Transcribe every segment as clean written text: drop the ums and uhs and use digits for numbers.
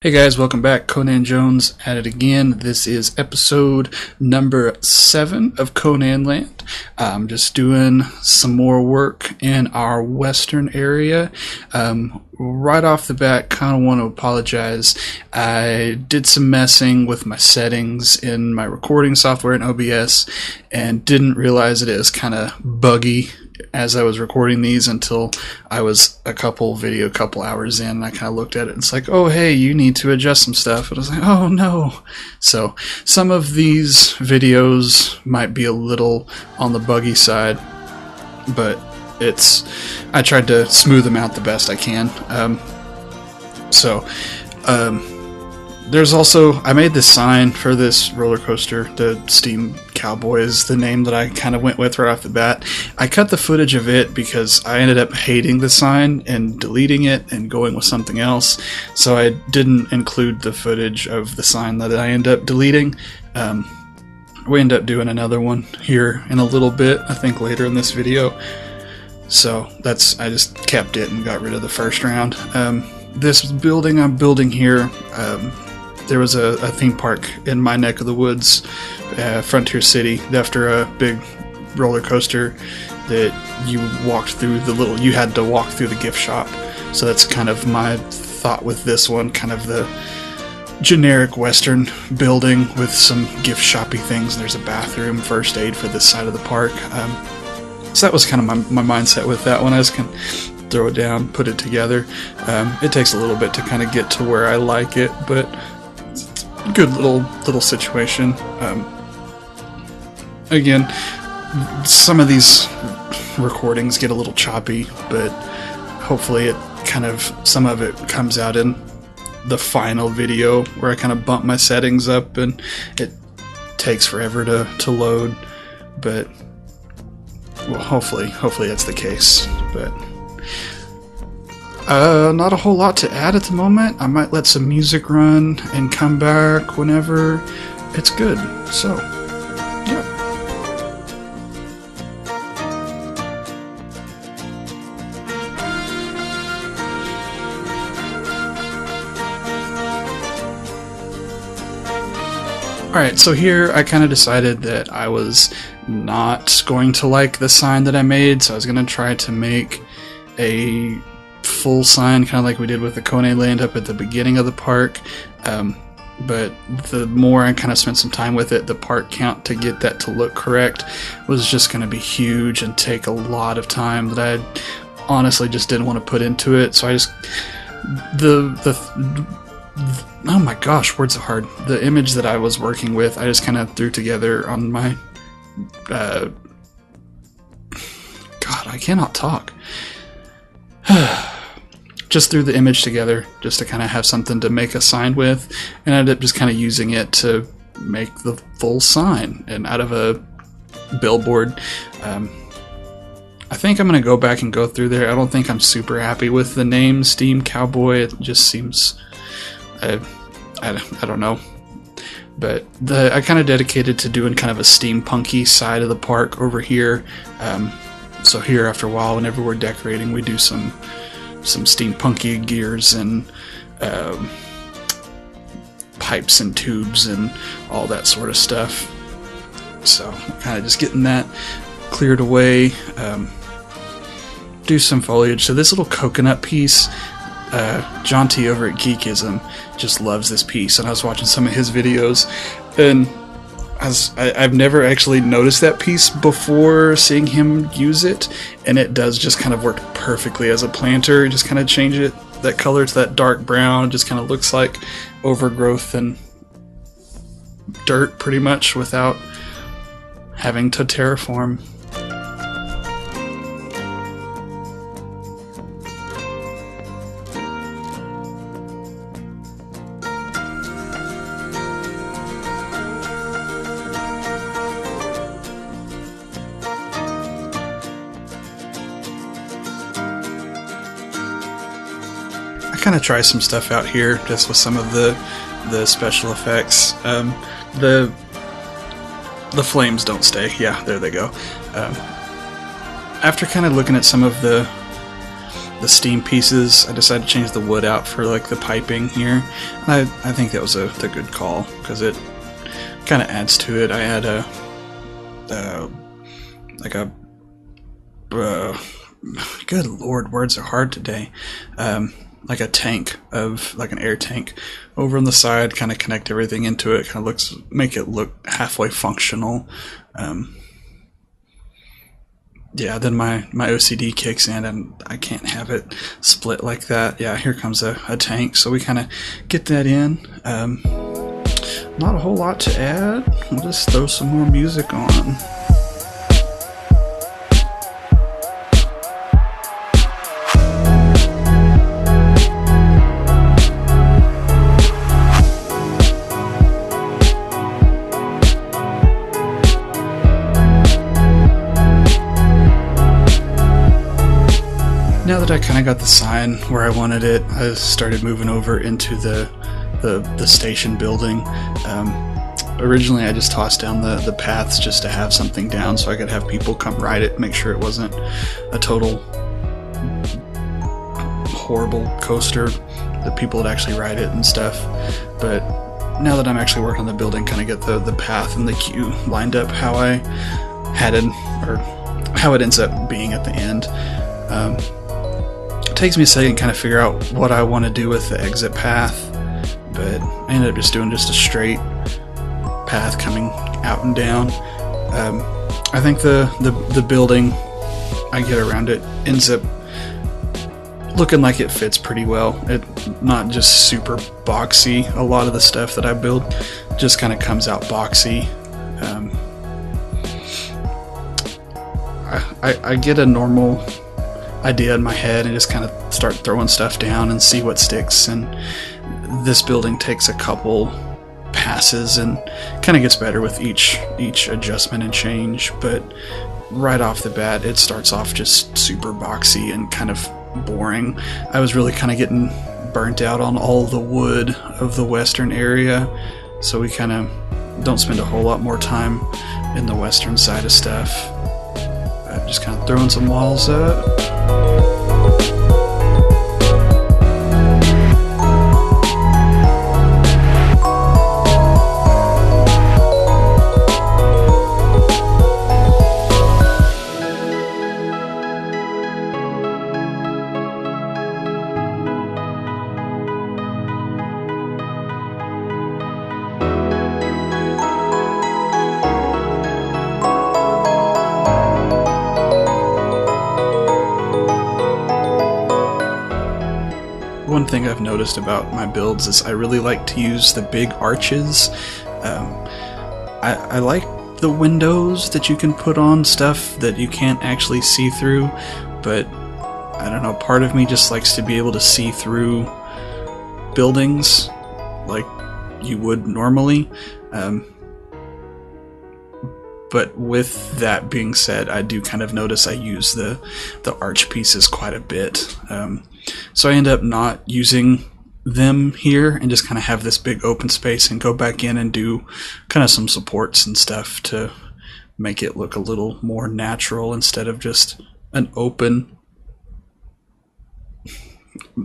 Hey guys, welcome back. Conan Jones at it again. This is episode number 7 of Conanland. I'm just doing some more work in our western area. Right off the bat, kind of want to apologize. I did some messing with my settings in my recording software in OBS and didn't realize it is kind of buggy as I was recording these until I was a couple hours in, and I kind of looked at it and it's like, oh hey, you need to adjust some stuff. And I was like, oh no. So some of these videos might be a little on the buggy side, but I tried to smooth them out the best I can. There's also, I made this sign for this roller coaster. The Steampunk Cowboy is the name that I kind of went with right off the bat. I cut the footage of it because I ended up hating the sign and deleting it and going with something else. So I didn't include the footage of the sign that I ended up deleting. We end up doing another one here in a little bit, I think later in this video. So I just kept it and got rid of the first round. This building I'm building here, there was a theme park in my neck of the woods, Frontier City, after a big roller coaster that you had to walk through the gift shop. So that's kind of my thought with this one, kind of the generic western building with some gift shoppy things. There's a bathroom, first aid for this side of the park. So that was kind of my mindset with that one. I just kind of throw it down, put it together. It takes a little bit to kind of get to where I like it, but good little situation. Again, some of these recordings get a little choppy, but hopefully some of it comes out in the final video where I kind of bump my settings up and it takes forever to load, but well, hopefully that's the case. But not a whole lot to add at the moment. I might let some music run and come back whenever it's good. So, yeah. Alright, so here I kind of decided that I was not going to like the sign that I made, so I was going to try to make a full sign, kind of like we did with the Conanland up at the beginning of the park. But the more I kind of spent some time with it, the part count to get that to look correct was just going to be huge and take a lot of time that I honestly just didn't want to put into it. So I just oh my gosh, words are hard. The image that I was working with, I just kind of threw together on my God, I cannot talk. Just threw the image together just to kind of have something to make a sign with, and I ended up just kind of using it to make the full sign. And out of a billboard, I think I'm going to go back and go through there. I don't think I'm super happy with the name Steampunk Cowboy. It just seems, I don't know. But I kind of dedicated to doing kind of a steampunky side of the park over here. So here, after a while, whenever we're decorating, we do some steampunky gears and pipes and tubes and all that sort of stuff. So kind of just getting that cleared away. Do some foliage. So this little coconut piece, John T over at Geekism just loves this piece, and I was watching some of his videos, and I've never actually noticed that piece before seeing him use it, and it does just kind of work perfectly as a planter. Just kind of change that color to that dark brown. Just kind of looks like overgrowth and dirt pretty much without having to terraform. Kind of try some stuff out here just with some of the special effects. The flames don't stay. Yeah, there they go. After kind of looking at some of the the steam pieces, I decided to change the wood out for like the piping here. And I think that was a good call, because it kind of adds to it. I had good lord, words are hard today. Like a tank like an air tank over on the side, kind of connect everything into it, kind of make it look halfway functional. Yeah, then my OCD kicks in and I can't have it split like that. Yeah, here comes a tank, so we kind of get that in. Not a whole lot to add. We'll just throw some more music on. Now that I kind of got the sign where I wanted it, I started moving over into the station building. Originally I just tossed down the paths just to have something down so I could have people come ride it, make sure it wasn't a total horrible coaster, that people would actually ride it and stuff. But now that I'm actually working on the building, kind of get the path and the queue lined up how I had it, or how it ends up being at the end. It takes me a second to kind of figure out what I want to do with the exit path, but I ended up just doing a straight path coming out and down. I think the building I get around it ends up looking like it fits pretty well. It not just super boxy. A lot of the stuff that I build just kind of comes out boxy. I get a normal idea in my head and just kind of start throwing stuff down and see what sticks, and this building takes a couple passes and kind of gets better with each adjustment and change. But right off the bat it starts off just super boxy and kind of boring. I was really kind of getting burnt out on all the wood of the western area, so we kind of don't spend a whole lot more time in the western side of stuff. Just kind of throwing some walls up. One thing I've noticed about my builds is I really like to use the big arches. I like the windows that you can put on stuff that you can't actually see through, but I don't know, part of me just likes to be able to see through buildings like you would normally. But with that being said, I do kind of notice I use the arch pieces quite a bit. So I end up not using them here and just kind of have this big open space and go back in and do kind of some supports and stuff to make it look a little more natural instead of just an open,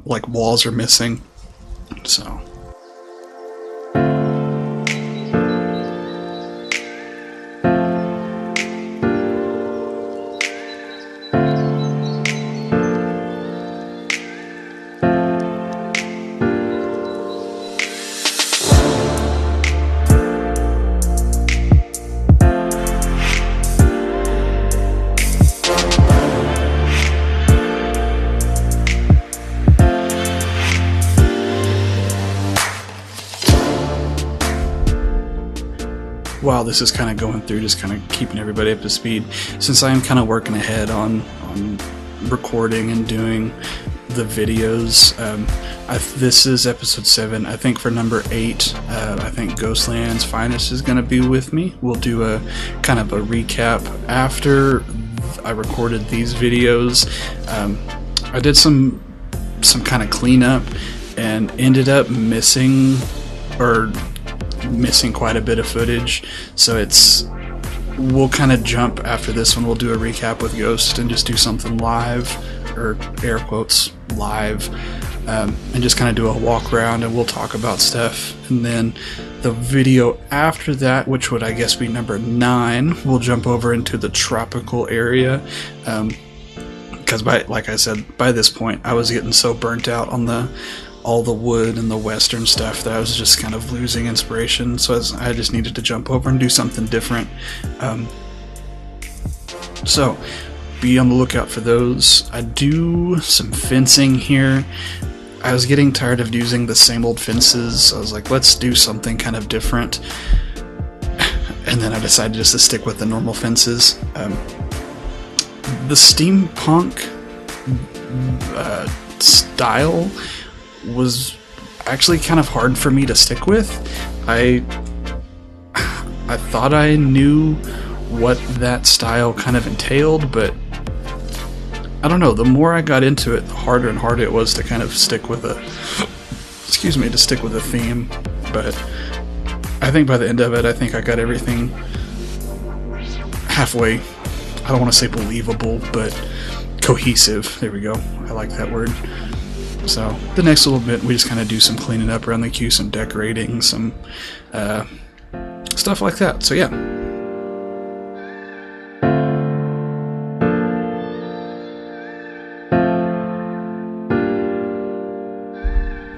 like walls are missing. So while this is kind of going through, just kind of keeping everybody up to speed, since I am kind of working ahead on recording and doing the videos. This is episode 7. I think for number 8, I think Ghostland's Finest is going to be with me. We'll do a kind of a recap after I recorded these videos. I did some kind of cleanup and ended up missing quite a bit of footage, so it's we'll kind of jump after this one. We'll do a recap with Ghost and just do something live, or air quotes live, and just kind of do a walk around and we'll talk about stuff. And then the video after that, which would I guess be number 9, we'll jump over into the tropical area, because like I said, by this point I was getting so burnt out on all the wood and the western stuff that I was just kind of losing inspiration, so I just needed to jump over and do something different. So be on the lookout for those. I do some fencing here. I was getting tired of using the same old fences. I was like, let's do something kind of different. And then I decided just to stick with the normal fences. The steampunk style was actually kind of hard for me to stick with. I thought I knew what that style kind of entailed, but I don't know, the more I got into it, the harder and harder it was to kind of stick with a theme. But I think by the end of it, I think I got everything halfway, I don't want to say believable, but cohesive. There we go. I like that word. So the next little bit, we just kind of do some cleaning up around the queue, some decorating, some stuff like that. So yeah.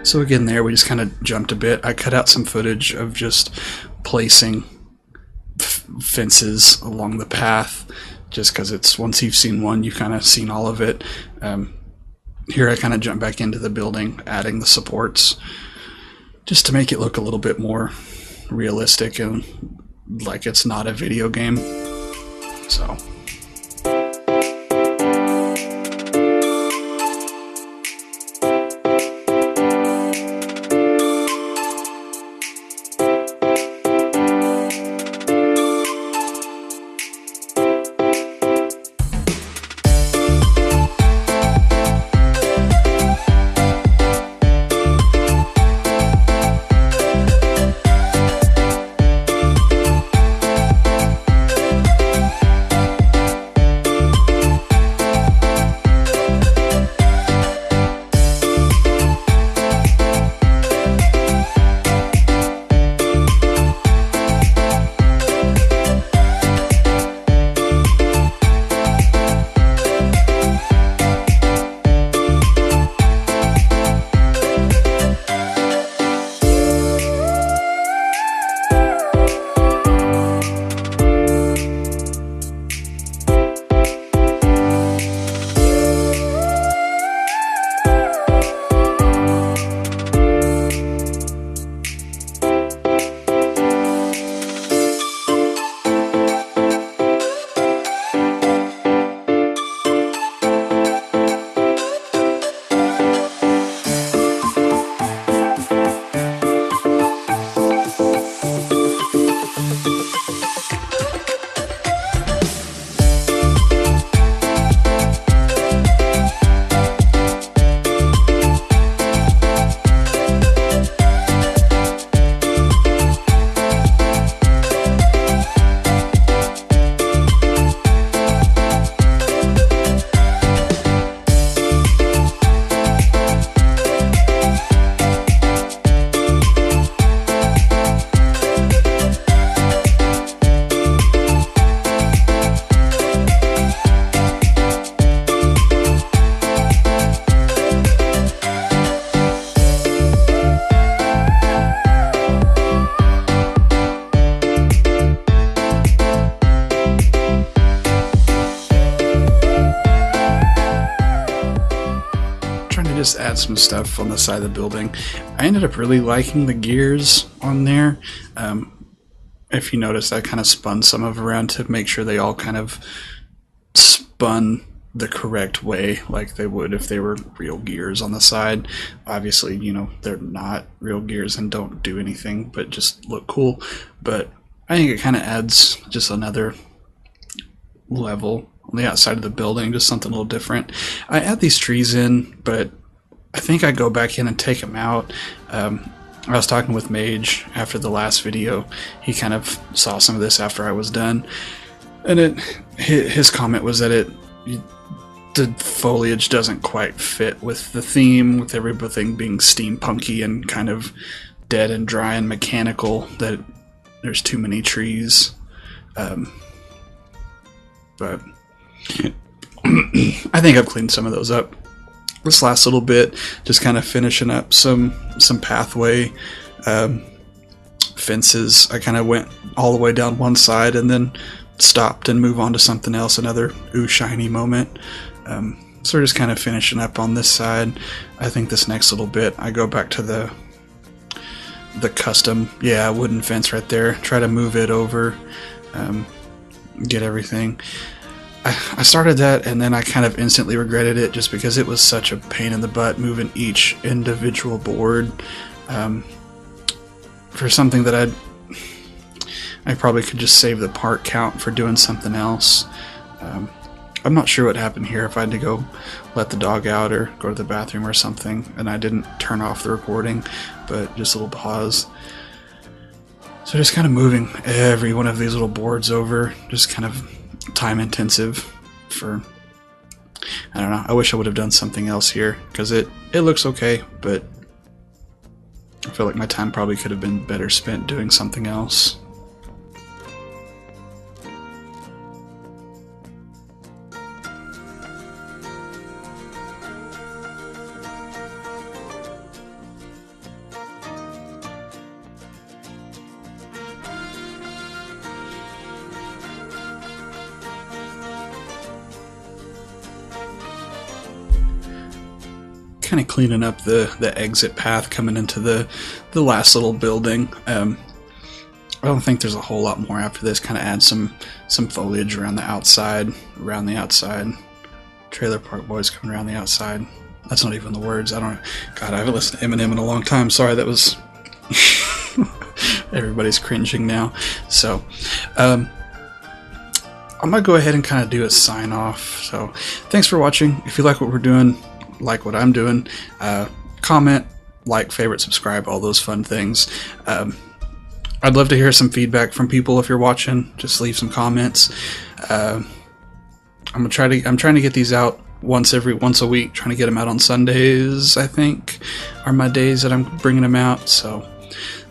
So again there, we just kind of jumped a bit. I cut out some footage of just placing fences along the path, just because it's, once you've seen one, you've kind of seen all of it. Here I kind of jump back into the building, adding the supports, just to make it look a little bit more realistic and like it's not a video game. So just add some stuff on the side of the building. I ended up really liking the gears on there. If you notice, I kind of spun some of around to make sure they all kind of spun the correct way, like they would if they were real gears on the side. Obviously, you know, they're not real gears and don't do anything but just look cool, but I think it kind of adds just another level on the outside of the building, just something a little different. I add these trees in, but I think I go back in and take them out. I was talking with Mage after the last video. He kind of saw some of this after I was done. And his comment was that the foliage doesn't quite fit with the theme, with everything being steampunky and kind of dead and dry and mechanical, that there's too many trees. But I think I've cleaned some of those up. This last little bit, just kind of finishing up some pathway fences. I kind of went all the way down one side and then stopped and move on to something else, another ooh shiny moment. So we're just kind of finishing up on this side. I think this next little bit, I go back to the custom, wooden fence right there. Try to move it over, get everything. I started that and then I kind of instantly regretted it just because it was such a pain in the butt moving each individual board for something that I probably could just save the part count for doing something else. I'm not sure what happened here, if I had to go let the dog out or go to the bathroom or something, and I didn't turn off the recording, but just a little pause. So just kind of moving every one of these little boards over, just kind of time intensive for, I don't know, I wish I would have done something else here, because it looks okay, but I feel like my time probably could have been better spent doing something else. Kind of cleaning up the exit path coming into the last little building. I don't think there's a whole lot more after this. Kind of add some foliage around the outside. Trailer Park Boys coming around the outside. That's not even the words. I haven't listened to Eminem in a long time. Sorry, that was everybody's cringing now. So I'm gonna go ahead and kind of do a sign off. So thanks for watching. If you like what we're doing, like what I'm doing, comment, like, favorite, subscribe, all those fun things. I'd love to hear some feedback from people. If you're watching, just leave some comments. I'm trying to get these out once a week, trying to get them out on Sundays, I think, are my days that I'm bringing them out. So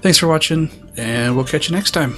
thanks for watching, and we'll catch you next time.